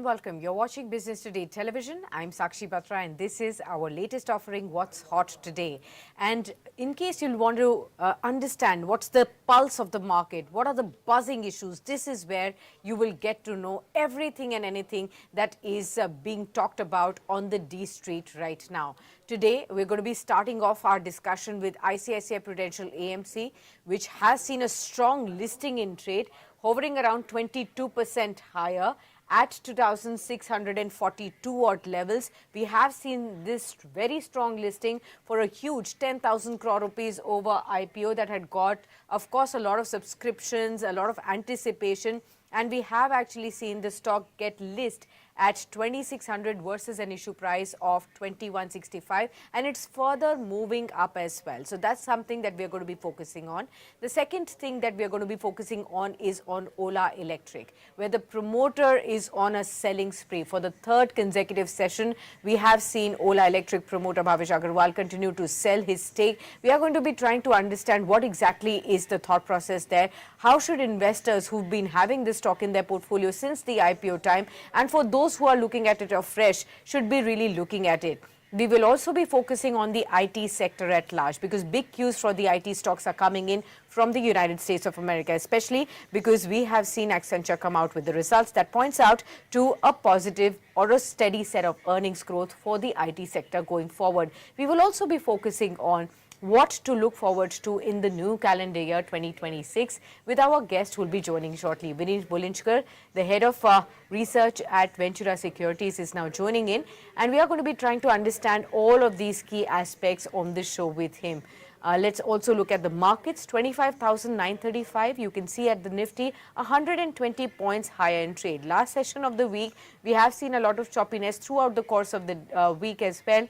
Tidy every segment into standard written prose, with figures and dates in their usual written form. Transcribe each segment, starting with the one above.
welcome. You're watching Business Today Television. I'm Sakshi Batra and this is our latest offering, What's Hot Today. And in case you'll want to understand what's the pulse of the market, what are the buzzing issues, this is where you will get to know everything and anything that is being talked about on the D Street right now. Today, we're going to be starting off our discussion with ICICI Prudential AMC, which has seen a strong listing in trade, hovering around 22% higher at 2,642 odd levels. We have seen this very strong listing for a huge 10,000 crore rupees over IPO that had got, of course, a lot of subscriptions, a lot of anticipation, and we have actually seen the stock get listed at 2,600 versus an issue price of 2,165, and it's further moving up as well. So that's something that we're going to be focusing on. The second thing that we're going to be focusing on is on Ola Electric, where the promoter is on a selling spree. For the third consecutive session, we have seen Ola Electric promoter Bhavish Aggarwal continue to sell his stake. We are going to be trying to understand what exactly is the thought process there. How should investors who've been having this stock in their portfolio since the IPO time, and for those who are looking at it afresh, should be really looking at it. We will also be focusing on the IT sector at large, because big cues for the IT stocks are coming in from the United States of America, especially because we have seen Accenture come out with the results that points out to a positive or a steady set of earnings growth for the IT sector going forward. We will also be focusing on what to look forward to in the new calendar year 2026 with our guest who will be joining shortly. Vinit Bolinjkar, the head of research at Ventura Securities, is now joining in, and we are going to be trying to understand all of these key aspects on this show with him. Let's also look at the markets. 25,935. You can see at the Nifty 120 points higher in trade. Last session of the week, we have seen a lot of choppiness throughout the course of the week as well.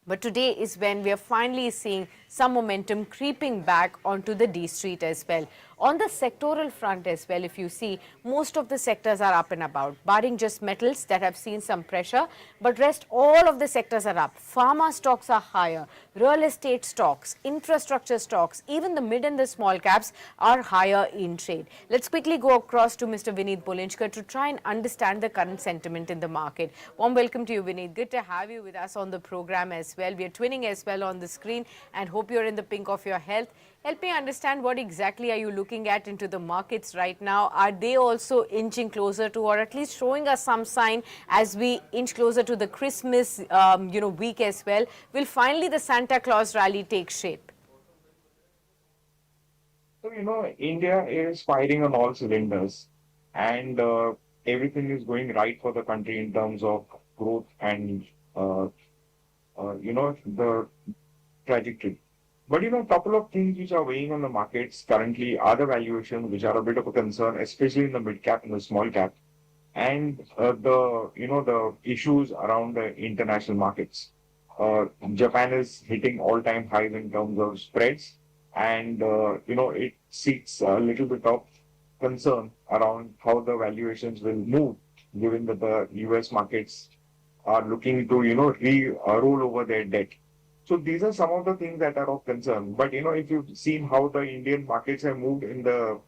But today is when we are finally seeing some momentum creeping back onto the D Street as well. On the sectoral front as well, if you see, most of the sectors are up and about, barring just metals that have seen some pressure, but rest all of the sectors are up. Pharma stocks are higher, real estate stocks, infrastructure stocks, even the mid and the small caps are higher in trade. Let's quickly go across to Mr. Vinit Bolinjkar to try and understand the current sentiment in the market. Warm welcome to you, Vinit. Good to have you with us on the program as well. We are twinning as well on the screen and hope you're in the pink of your health. Help me understand, what exactly are you looking at into the markets right now? Are they also inching closer to, or at least showing us some sign as we inch closer to the Christmas week as well? Will finally the Santa Claus rally take shape? So, India is firing on all cylinders, and everything is going right for the country in terms of growth and, the trajectory. But, a couple of things which are weighing on the markets currently are the valuations, which are a bit of a concern, especially in the mid cap and the small cap, and the issues around the international markets. Japan is hitting all-time highs in terms of spreads, and, it seeks a little bit of concern around how the valuations will move, given that the US markets are looking to, roll over their debt. So these are some of the things that are of concern. But, if you've seen how the Indian markets have moved in the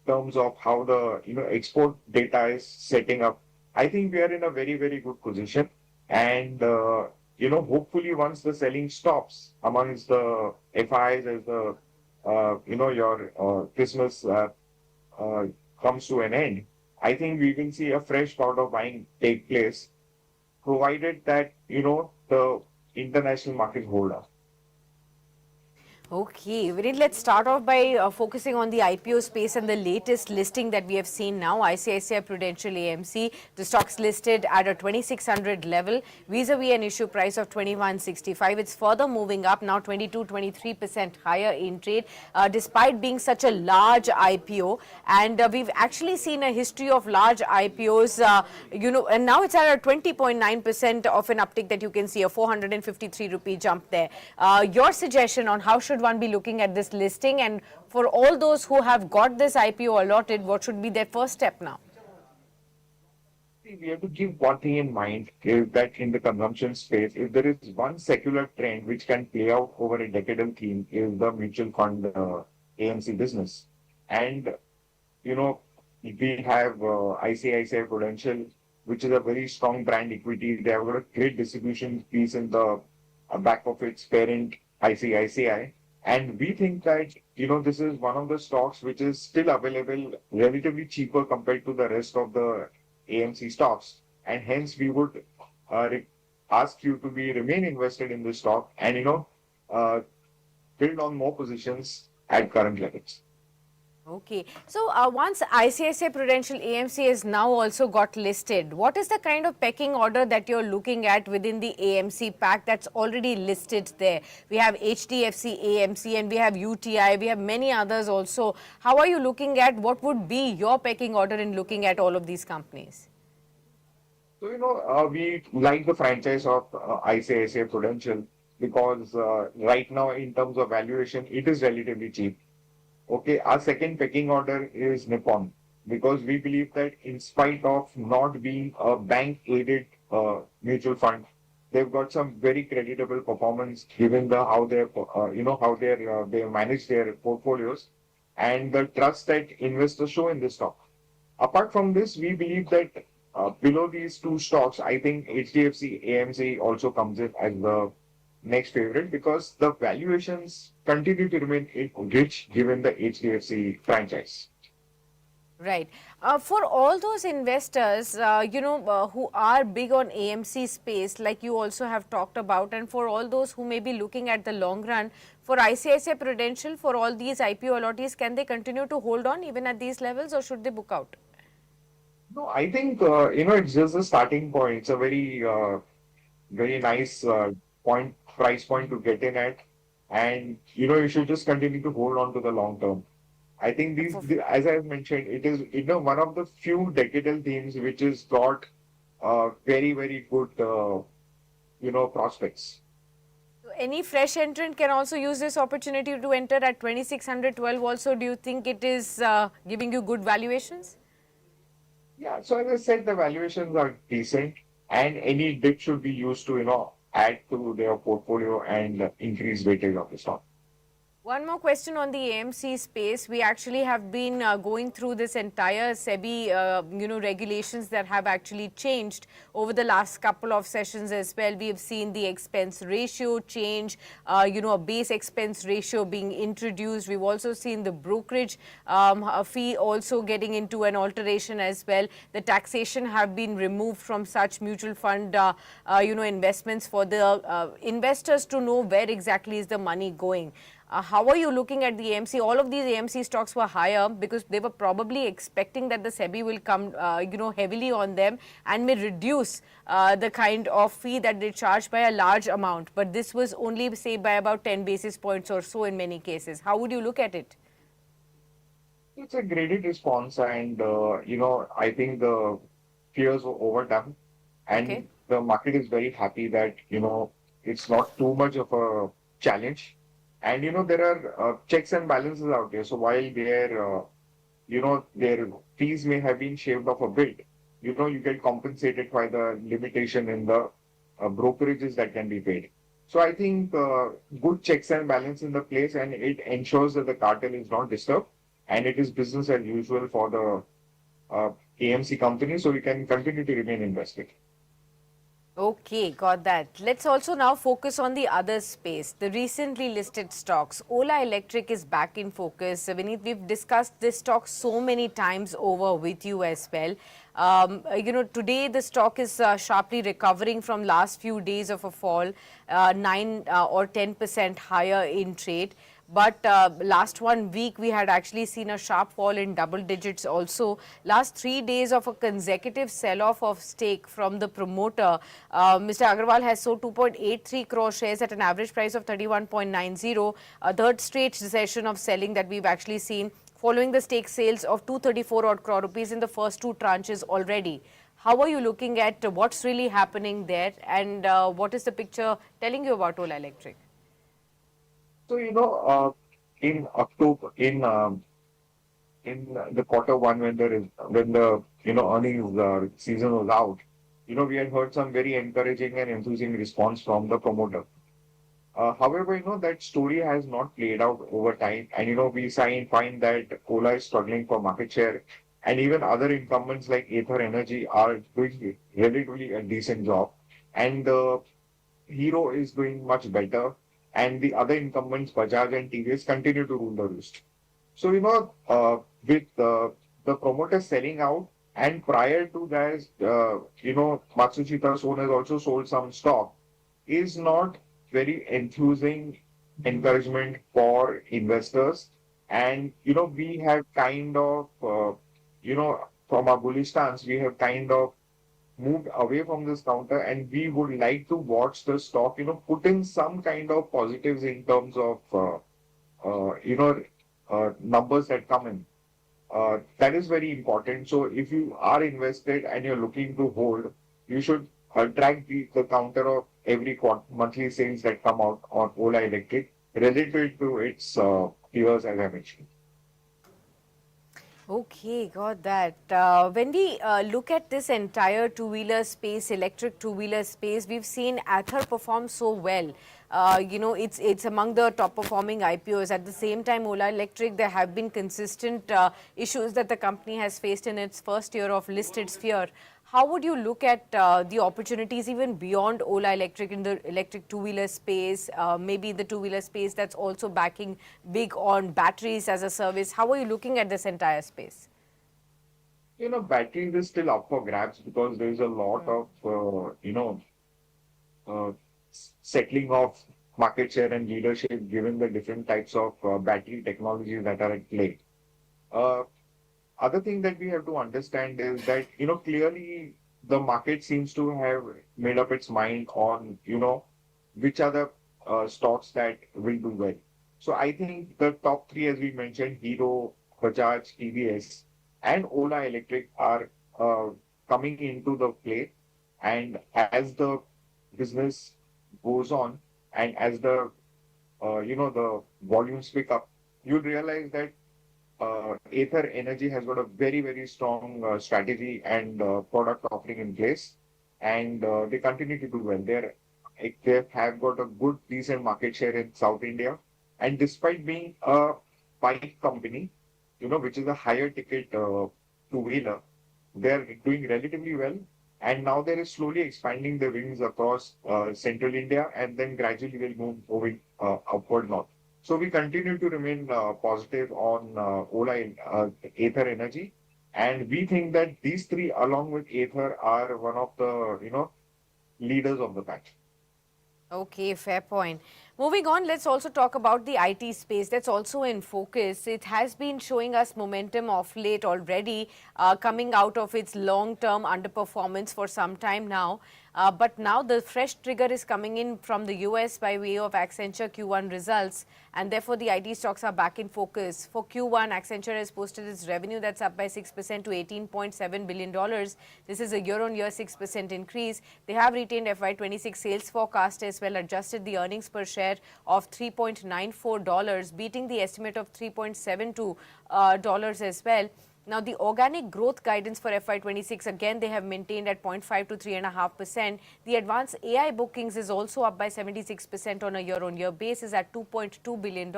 terms of how the, export data is setting up, I think we are in a very, very good position. And, hopefully once the selling stops amongst the FIs as the, your Christmas comes to an end, I think we will see a fresh bout of buying take place, provided that, the international markets hold up. Okay, Vinit, let's start off by focusing on the IPO space and the latest listing that we have seen now. ICICI Prudential AMC, the stock's listed at a 2,600 level, vis-a-vis an issue price of 2,165. It's further moving up, now 22-23% higher in trade, despite being such a large IPO. And we've actually seen a history of large IPOs, and now it's at a 20.9% of an uptick that you can see, a 453 rupee jump there. Your suggestion on how should one be looking at this listing, and for all those who have got this IPO allotted, what should be their first step now? We have to keep one thing in mind, is that in the consumption space, if there is one secular trend which can play out over a decadal theme, is the mutual fund AMC business. And, we have ICICI Prudential which is a very strong brand equity. They have got a great distribution piece in the back of its parent ICICI. And we think that, this is one of the stocks which is still available relatively cheaper compared to the rest of the AMC stocks. And hence we would ask you to remain invested in this stock and, uh, build on more positions at current levels. Okay. So once ICICI Prudential AMC has now also got listed, what is the kind of pecking order that you're looking at within the AMC pack that's already listed there? We have HDFC AMC and we have UTI, we have many others also. How are you looking at what would be your pecking order in looking at all of these companies? So, we like the franchise of ICICI Prudential because right now, in terms of valuation, it is relatively cheap. Okay, our second pecking order is Nippon because we believe that in spite of not being a bank-aided mutual fund, they've got some very creditable performance given the how they how they manage their portfolios and the trust that investors show in this stock. Apart from this, we believe that below these two stocks, I think HDFC AMC also comes in as the next favorite because the valuations continue to remain rich given the HDFC franchise. Right. For all those investors, who are big on AMC space, like you also have talked about, and for all those who may be looking at the long run, for ICICI Prudential, for all these IPO allottees, can they continue to hold on even at these levels or should they book out? No, I think, it's just a starting point. It's a very nice price point to get in at. And, you should just continue to hold on to the long term. I think as I have mentioned, it is, one of the few decadal themes which has got very, very good, prospects. So any fresh entrant can also use this opportunity to enter at 2612 also. Do you think it is giving you good valuations? Yeah, so as I said, the valuations are decent and any dip should be used to, add to their portfolio and increase weightage of the stock. One more question on the AMC space. We actually have been going through this entire SEBI, regulations that have actually changed over the last couple of sessions as well. We have seen the expense ratio change, a base expense ratio being introduced. We've also seen the brokerage fee also getting into an alteration as well. The taxation have been removed from such mutual fund, investments for the investors to know where exactly is the money going. How are you looking at the AMC? All of these AMC stocks were higher because they were probably expecting that the SEBI will come, heavily on them and may reduce the kind of fee that they charge by a large amount. But this was only, say, by about 10 basis points or so in many cases. How would you look at it? It's a graded response and, I think the fears were overdone and the market is very happy that, it's not too much of a challenge. And, there are checks and balances out there. So while their fees may have been shaved off a bit, you get compensated by the limitation in the brokerages that can be paid. So I think good checks and balance in the place and it ensures that the cartel is not disturbed and it is business as usual for the AMC company. So we can continue to remain invested. Okay, got that. Let's also now focus on the other space, the recently listed stocks. Ola Electric is back in focus. Vinit, we've discussed this stock so many times over with you as well. Today the stock is sharply recovering from last few days of a fall, 9 or 10% higher in trade. But last 1 week, we had actually seen a sharp fall in double digits also. Last 3 days of a consecutive sell-off of stake from the promoter, Mr. Aggarwal has sold 2.83 crore shares at an average price of 31.90, a third straight session of selling that we've actually seen following the stake sales of 234 odd crore rupees in the first 2 tranches already. How are you looking at what's really happening there and what is the picture telling you about Ola Electric? So, in October, in the quarter one when the earnings season was out, we had heard some very encouraging and enthusing response from the promoter. However, that story has not played out over time, and we find that Ola is struggling for market share, and even other incumbents like Ather Energy are doing relatively a decent job. And Hero is doing much better, and the other incumbents, Bajaj and TVS, continue to rule the roost. So, with the promoters selling out, and prior to that, Matsushita Son has also sold some stock, is not very enthusing encouragement for investors. And, we have kind of, from our bullish stance, we have kind of moved away from this counter, and we would like to watch the stock, put in some kind of positives in terms of, numbers that come in. That is very important. So if you are invested and you're looking to hold, you should track the counter of every monthly sales that come out on Ola Electric relative to its peers, as I mentioned. Okay, got that. When we look at this entire two-wheeler space, electric two-wheeler space, we've seen Ather perform so well. It's among the top performing IPOs. At the same time, Ola Electric, there have been consistent issues that the company has faced in its first year of listed sphere. How would you look at the opportunities even beyond Ola Electric in the electric two-wheeler space, maybe the two-wheeler space that's also backing big on batteries as a service? How are you looking at this entire space? Batteries is still up for grabs because there's a lot of, uh, settling of market share and leadership given the different types of battery technologies that are at play. Uh, Other thing that we have to understand is that, clearly the market seems to have made up its mind on, which are the stocks that will do well. So I think the top three, as we mentioned, Hero, Bajaj, TVS, and Ola Electric are uh, coming into the play. And as the business goes on, and as the volumes pick up, you'll realize that Ather Energy has got a very, very strong strategy and product offering in place, and they continue to do well. They have got a good, decent market share in South India, and despite being a bike company, which is a higher ticket two-wheeler, they're doing relatively well. And now they're slowly expanding the wings across central India, and then gradually will move moving upward north. So we continue to remain positive on Ather Energy, and we think that these three, along with Ather, are one of the leaders of the pack. Okay, fair point. Moving on, let's also talk about the IT space that's also in focus. It has been showing us momentum of late already, coming out of its long-term underperformance for some time now. But now the fresh trigger is coming in from the US by way of Accenture Q1 results, and therefore the IT stocks are back in focus. For Q1, Accenture has posted its revenue that's up by 6% to $18.7 billion. This is a year-on-year 6% increase. They have retained FY26 sales forecast as well, adjusted the earnings per share of $3.94, beating the estimate of $3.72 as well. Now, the organic growth guidance for FY26, again, they have maintained at 0.5 to 3.5%. The advanced AI bookings is also up by 76% on a year-on-year basis at $2.2 billion.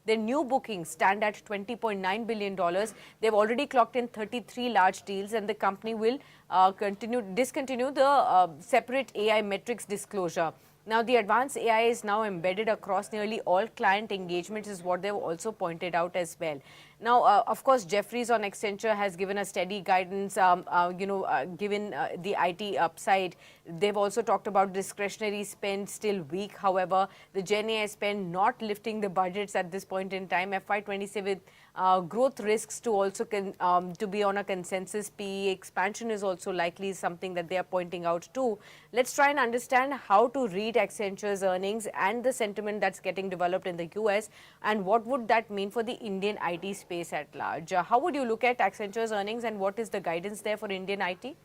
Their new bookings stand at $20.9 billion. They've already clocked in 33 large deals, and the company will discontinue the separate AI metrics disclosure. Now, the advanced AI is now embedded across nearly all client engagements is what they've also pointed out as well. Now, of course, Jeffries on Accenture has given a steady guidance, given the IT upside. They've also talked about discretionary spend still weak. However, the Gen AI spend not lifting the budgets at this point in time. FY27 growth risks to also to be on a consensus. PE expansion is also likely something that they are pointing out too. Let's try and understand how to read Accenture's earnings and the sentiment that's getting developed in the US, and what would that mean for the Indian IT space at large. How would you look at Accenture's earnings, and what is the guidance there for Indian IT?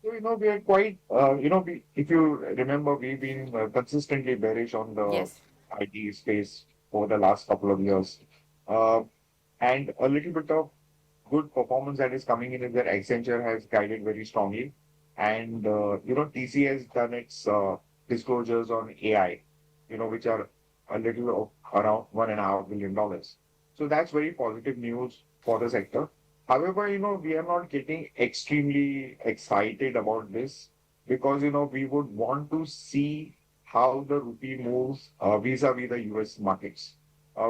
So, we are quite, if you remember, we've been consistently bearish on the Yes. IT space for the last couple of years. Uh, and a little bit of good performance that is coming in is that Accenture has guided very strongly. And, TC has done its disclosures on AI, which are a little of around $1.5 billion. So that's very positive news for the sector. However, we are not getting extremely excited about this because, we would want to see how the rupee moves vis-a-vis the US markets.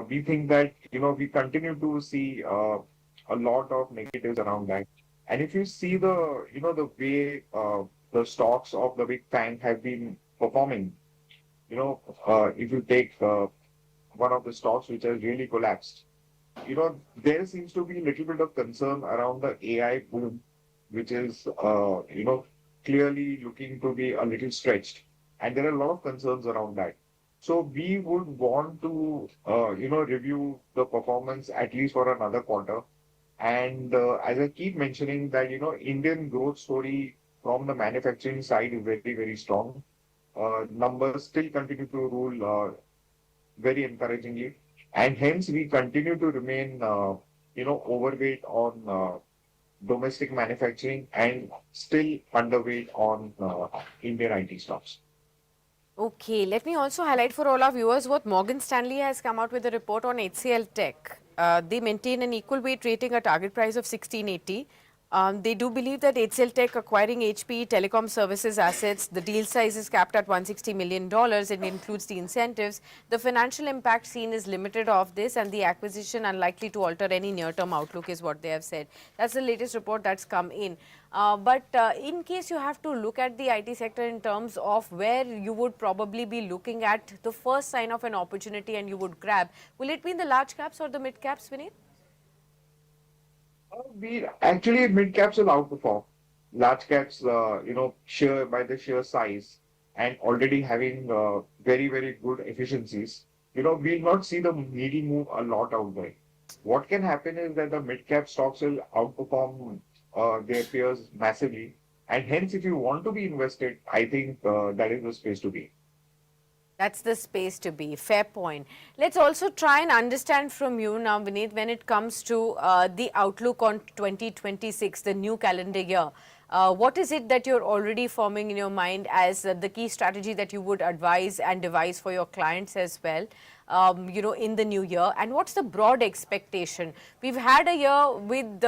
We think that, we continue to see a lot of negatives around that. And if you see the way the stocks of the big bank have been performing, if you take one of the stocks which has really collapsed, there seems to be a little bit of concern around the AI boom, which is, clearly looking to be a little stretched. And there are a lot of concerns around that. So we would want to, review the performance at least for another quarter. And as I keep mentioning that, Indian growth story from the manufacturing side is very, very strong. Numbers still continue to rule very encouragingly. And hence we continue to remain, overweight on domestic manufacturing and still underweight on Indian IT stocks. Okay, let me also highlight for all our viewers what Morgan Stanley has come out with a report on HCL Tech. They maintain an equal weight rating, a target price of 1680. They do believe that HCL Tech acquiring HP Telecom Services assets, the deal size is capped at $160 million. It includes the incentives. The financial impact seen is limited of this, and the acquisition unlikely to alter any near-term outlook is what they have said. That's the latest report that's come in. But in case you have to look at the IT sector in terms of where you would probably be looking at the first sign of an opportunity and you would grab, will it be in the large caps or the mid caps, Vinit? We actually mid caps will outperform large caps, sheer by the sheer size and already having very, very good efficiencies. We'll not see the needle move a lot out there. What can happen is that the mid cap stocks will outperform their peers massively. And hence, if you want to be invested, I think that is the space to be. That's the space to be. Fair point. Let's also try and understand from you now, Vinit, when it comes to the outlook on 2026, the new calendar year. What is it that you're already forming in your mind as the key strategy that you would advise and devise for your clients as well? In the new year, and what's the broad expectation? We've had a year with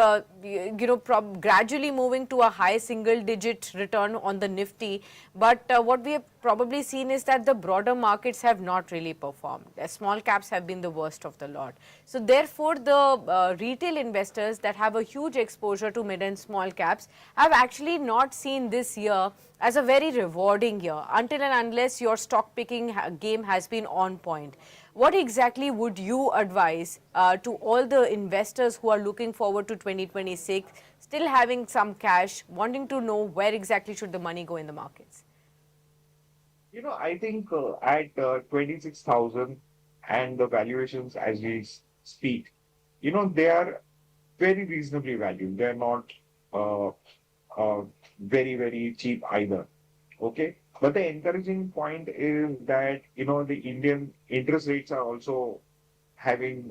gradually moving to a high single-digit return on the Nifty, but what we have probably seen is that the broader markets have not really performed. The small caps have been the worst of the lot. So therefore, the retail investors that have a huge exposure to mid and small caps have actually not seen this year as a very rewarding year until and unless your stock picking game has been on point. What exactly would you advise to all the investors who are looking forward to 2026, still having some cash, wanting to know where exactly should the money go in the markets? I think at 26,000 and the valuations as we speak, they are very reasonably valued. They're not very, very cheap either. Okay. But the encouraging point is that, the Indian interest rates are also having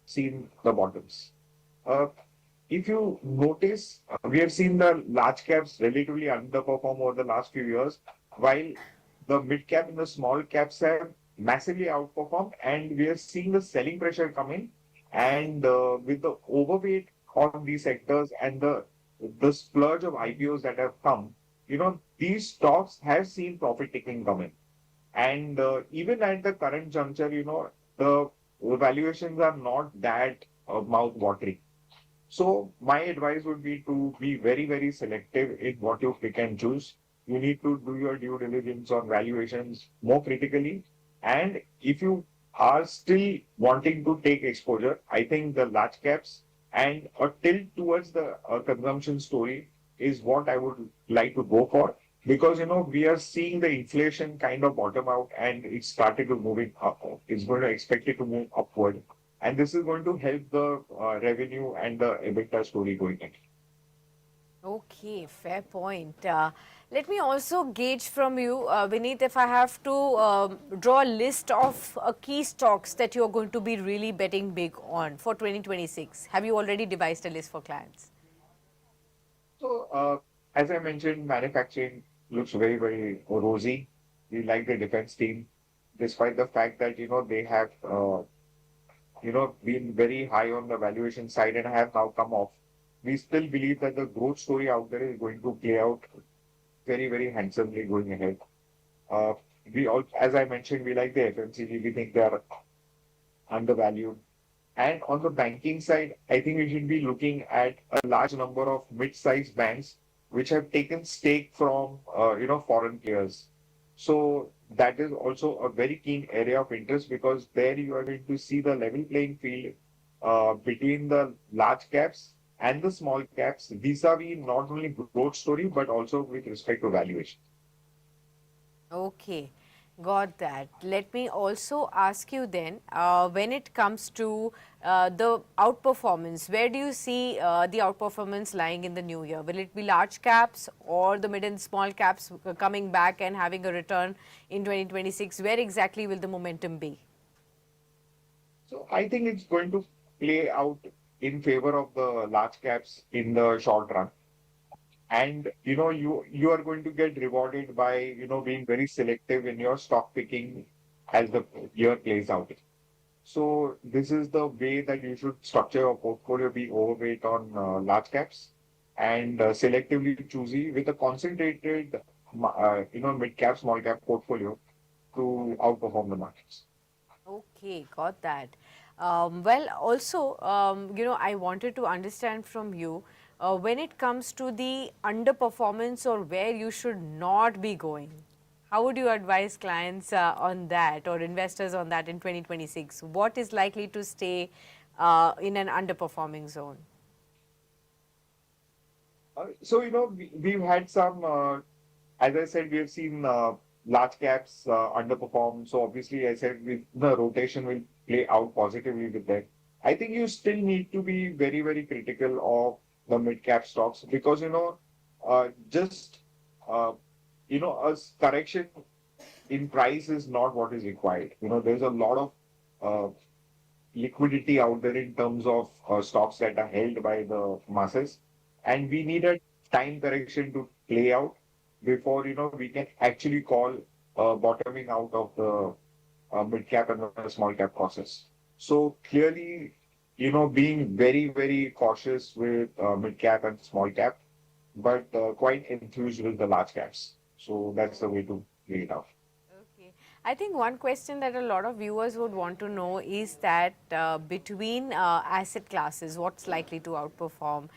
seen the bottoms. Uh, if you notice, we have seen the large caps relatively underperform over the last few years, while the mid cap and the small caps have massively outperformed, and we are seeing the selling pressure coming. And with the overweight on these sectors and the splurge of IPOs that have come, these stocks have seen profit taking coming. And even at the current juncture, the valuations are not that mouth watering. So my advice would be to be very, very selective in what you pick and choose. You need to do your due diligence on valuations more critically. And if you are still wanting to take exposure, I think the large caps and a tilt towards the consumption story is what I would like to go for, because we are seeing the inflation kind of bottom out and it started to moving up. It's going to expect it to move upward, and this is going to help the revenue and the EBITDA story going in. Okay, fair point. Let me also gauge from you, Vinit, if I have to draw a list of key stocks that you're going to be really betting big on for 2026. Have you already devised a list for clients? So, as I mentioned, manufacturing looks very, very rosy. We like the defense team, despite the fact that, they have been very high on the valuation side and have now come off, we still believe that the growth story out there is going to play out very, very handsomely going ahead. Uh, we all, as I mentioned, we like the FMCG. We think they are undervalued. And on the banking side, I think we should be looking at a large number of mid-sized banks which have taken stake from foreign players. So that is also a very keen area of interest because there you are going to see the level playing field between the large caps and the small caps vis-a-vis not only growth story but also with respect to valuation. Okay, got that. Let me also ask you then, when it comes to the outperformance, where do you see the outperformance lying in the new year? Will it be large caps or the mid and small caps coming back and having a return in 2026? Where exactly will the momentum be? So I think it's going to play out in favor of the large caps in the short run. And you are going to get rewarded by being very selective in your stock picking as the year plays out. So this is the way that you should structure your portfolio: be overweight on large caps and selectively choosy with a concentrated mid cap small cap portfolio to outperform the markets. Okay, got that. Well, also, I wanted to understand from you when it comes to the underperformance or where you should not be going. How would you advise clients on that or investors on that in 2026? What is likely to stay in an underperforming zone? So we've had some, as I said, we have seen large caps underperform. So obviously, I said the rotation will play out positively with that. I think you still need to be very, very critical of the mid cap stocks because just uh, correction in price is not what is required. There's a lot of liquidity out there in terms of stocks that are held by the masses, and we need a time correction to play out before we can actually call bottoming out of the mid cap and the small cap process. So clearly, being very, very cautious with mid cap and small cap, but quite enthused with the large caps. So that's the way to play it out. Okay. I think one question that a lot of viewers would want to know is that between asset classes, what's likely to outperform?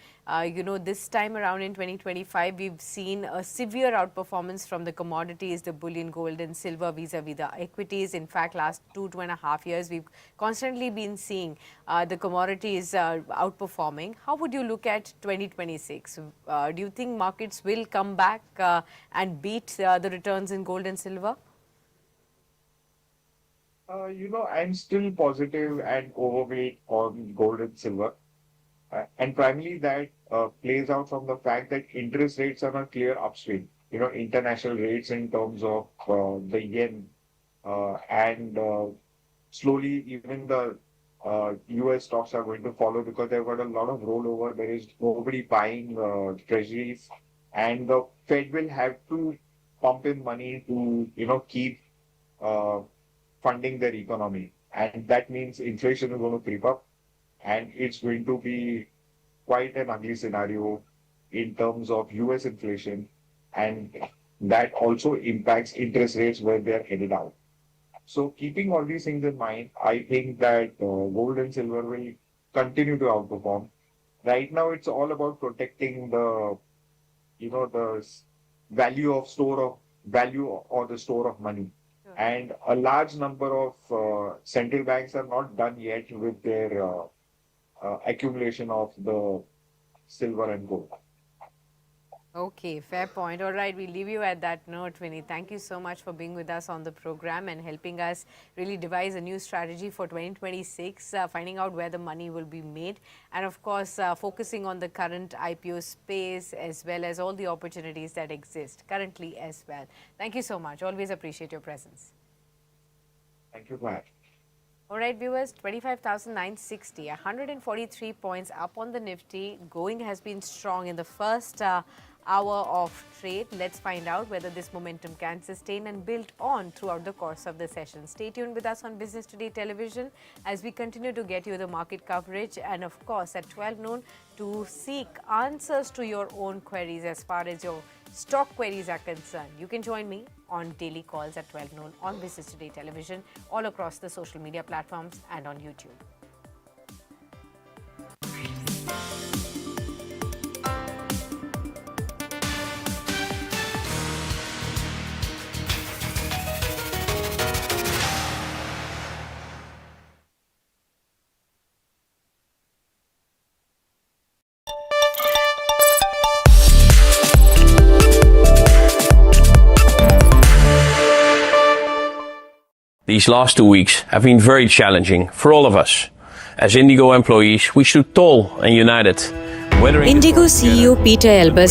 This time around in 2025, we've seen a severe outperformance from the commodities, the bullion, gold, and silver vis-a-vis the equities. In fact, last 2.5 years, we've constantly been seeing the commodities outperforming. How would you look at 2026? Do you think markets will come back and beat the returns in gold and silver? I'm still positive and overweight on gold and silver. And primarily that plays out from the fact that interest rates are on a clear upswing. International rates in terms of the yen and slowly even the US stocks are going to follow because they've got a lot of rollover. There is nobody buying treasuries, and the Fed will have to pump in money to keep uh, funding their economy, and that means inflation is going to creep up, and it's going to be quite an ugly scenario in terms of US inflation, and that also impacts interest rates where they're headed out. So keeping all these things in mind, I think that gold and silver will continue to outperform. Right now, it's all about protecting the value of store of value or the store of money. Sure. And a large number of central banks are not done yet with their accumulation of the silver and gold. Okay, fair point. All right, we leave you at that note, Vinny. Thank you so much for being with us on the program and helping us really devise a new strategy for 2026, finding out where the money will be made, and of course, focusing on the current IPO space as well as all the opportunities that exist currently as well. Thank you so much. Always appreciate your presence. Thank you, Matt. All right, viewers, 25,960, 143 points up on the Nifty. Going has been strong in the first hour of trade. Let's find out whether this momentum can sustain and build on throughout the course of the session. Stay tuned with us on Business Today Television as we continue to get you the market coverage, and of course at 12 noon to seek answers to your own queries as far as your stock queries are concerned. You can join me on daily calls at 12 noon on Business Today Television, all across the social media platforms and on YouTube. These last 2 weeks have been very challenging for all of us. As Indigo employees, we stood tall and united. Indigo CEO Peter Elbers